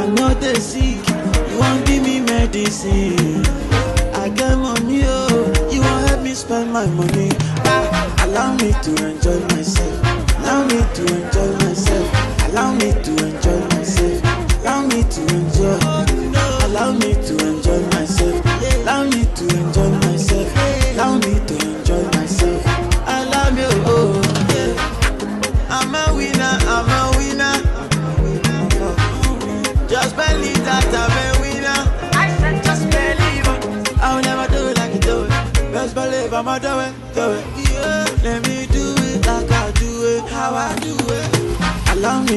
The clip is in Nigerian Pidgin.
I'm not a sick, you won't give me medicine. I get money, oh, you won't help me spend my money. Allow me to enjoy myself. Allow me to enjoy myself. Allow me to enjoy myself. Allow me to enjoy. Allow me to enjoy myself. Allow me to enjoy myself. Allow me to enjoy myself. Allow me, oh, yeah. I'm a winner, I'm a winner. Just believe that I'm a winner. I said just believe. I'll never do it like you do it. Just believe I'ma do it, do it. Yeah. Let me do it like I do it, how I do it. Allow me.